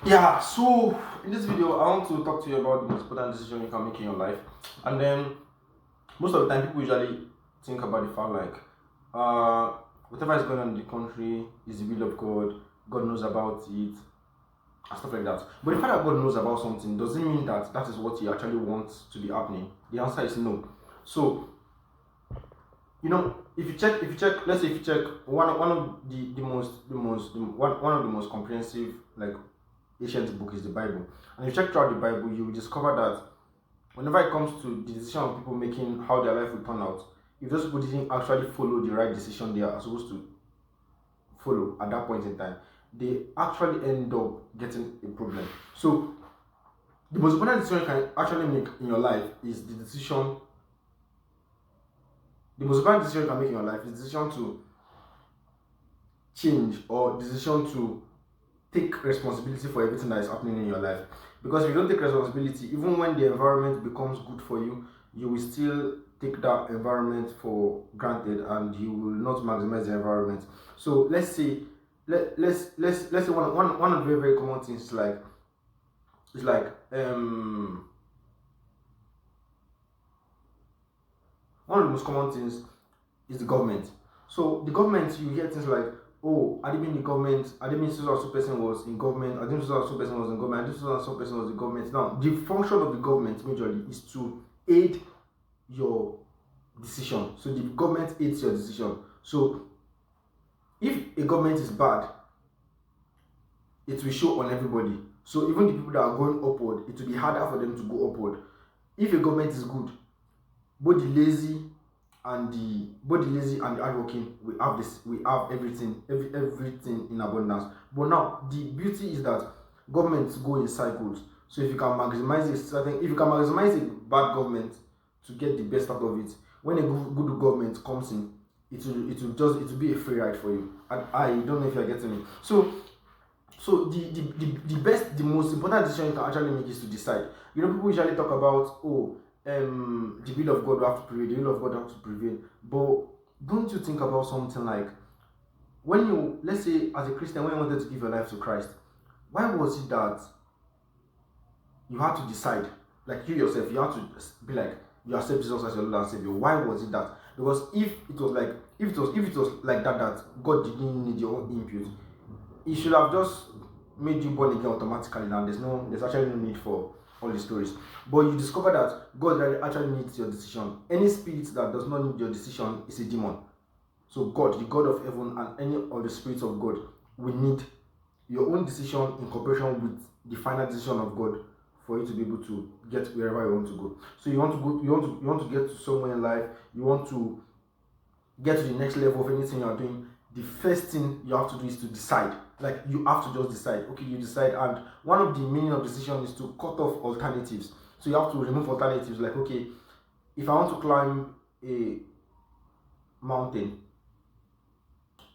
Yeah, so in this video, I want to talk to you about the most important decision you can make in your life. And then, most of the time, people usually think about the fact like, whatever is going on in the country is the will of God, God knows about it, and stuff like that. But the fact that God knows about something doesn't mean that that is what He actually wants to be happening. The answer is no. So, let's say if you check one of one of the most comprehensive like ancient book is the Bible. And if you check throughout the Bible, you will discover that whenever it comes to the decision of people making how their life will turn out, if those people didn't actually follow the right decision they are supposed to follow at that point in time, they actually end up getting a problem. So the most important decision you can actually make in your life is the most important decision you can make in your life is the decision to change or decision to take responsibility for everything that is happening in your life. Because if you don't take responsibility, even when the environment becomes good for you, you will still take that environment for granted and you will not maximize the environment. So let's say one of the very, very common things is like one of the most common things is the government. So the government, you hear things like, oh, I didn't mean the government, I didn't mean so and so person was in government, I didn't so and so person was in government, I didn't so and so person was in government. Now, the function of the government majorly is to aid your decision. So the government aids your decision. So if a government is bad, it will show on everybody. So even the people that are going upward, it will be harder for them to go upward. If a government is good, both the lazy and the hardworking, we have everything in abundance. But now the beauty is that governments go in cycles. So if you can maximize a bad government to get the best out of it, when a good government comes in, it will be a free ride for you. And I don't know if you're getting me. So the most important decision you can actually make is to decide. People usually talk about, oh, the will of God will have to prevail, the will of God have to prevail. But don't you think about something like, when you, let's say as a Christian, when you wanted to give your life to Christ, why was it that you had to decide, like you yourself, you had to be like, you accept Jesus as your Lord and Savior? Why was it that? Because if it was like that God didn't need your own input, He should have just made you born again automatically. Now there's actually no need for all the stories. But you discover that God actually needs your decision. Any spirit that does not need your decision is a demon. So God, the God of heaven, and any of the spirits of God will need your own decision in cooperation with the final decision of God for you to be able to get wherever you want to go. So you want to go, you want to get to somewhere in life, you want to get to the next level of anything you are doing. The first thing you have to do is to decide. Like, you have to just decide. Okay, you decide, and one of the meaning of decision is to cut off alternatives. So you have to remove alternatives. Like, okay, if I want to climb a mountain,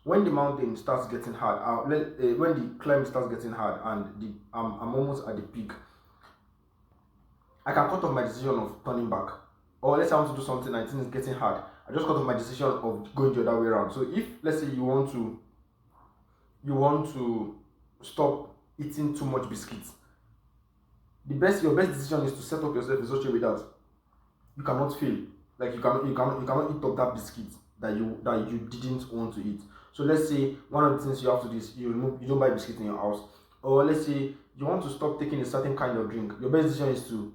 when the mountain starts getting hard, when the climb starts getting hard and I'm almost at the peak, I can cut off my decision of turning back. Or let's say I want to do something and things is getting hard, I just cut off my decision of going the other way around. So if, let's say, you want to stop eating too much biscuits, your best decision is to set up yourself in such a way that you cannot fail. Like, you cannot eat up that biscuit that you didn't want to eat. So let's say one of the things you have to do is you don't buy biscuits in your house. Or let's say you want to stop taking a certain kind of drink. Your best decision is to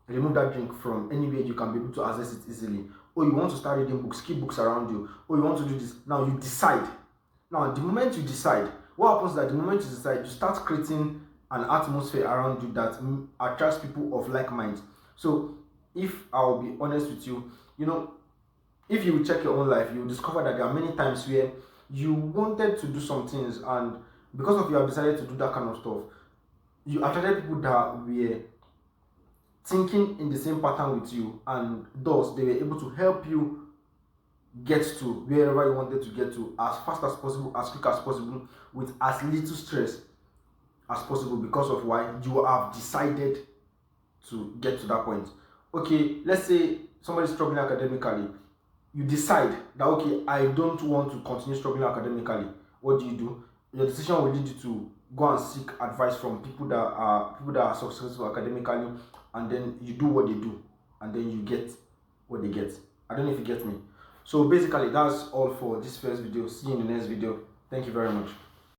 remove that drink from anywhere you can be able to access it easily. Or you want to start reading books, keep books around you. Or you want to do this. Now you decide. Now, the moment you decide, what happens is that the moment you decide, you start creating an atmosphere around you that attracts people of like mind. So, if I'll be honest with you, if you check your own life, you will discover that there are many times where you wanted to do some things, and because of you have decided to do that kind of stuff, you attracted people that were thinking in the same pattern with you, and thus they were able to help you get to wherever you wanted to get to as fast as possible, as quick as possible, with as little stress as possible, because of why you have decided to get to that point. Okay, let's say somebody is struggling academically. You decide that, okay, I don't want to continue struggling academically. What do? your decision will lead you to go and seek advice from people that are successful academically, and then you do what they do, and then you get what they get. I don't know if you get me. So basically, that's all for this first video. See you in the next video. Thank you very much.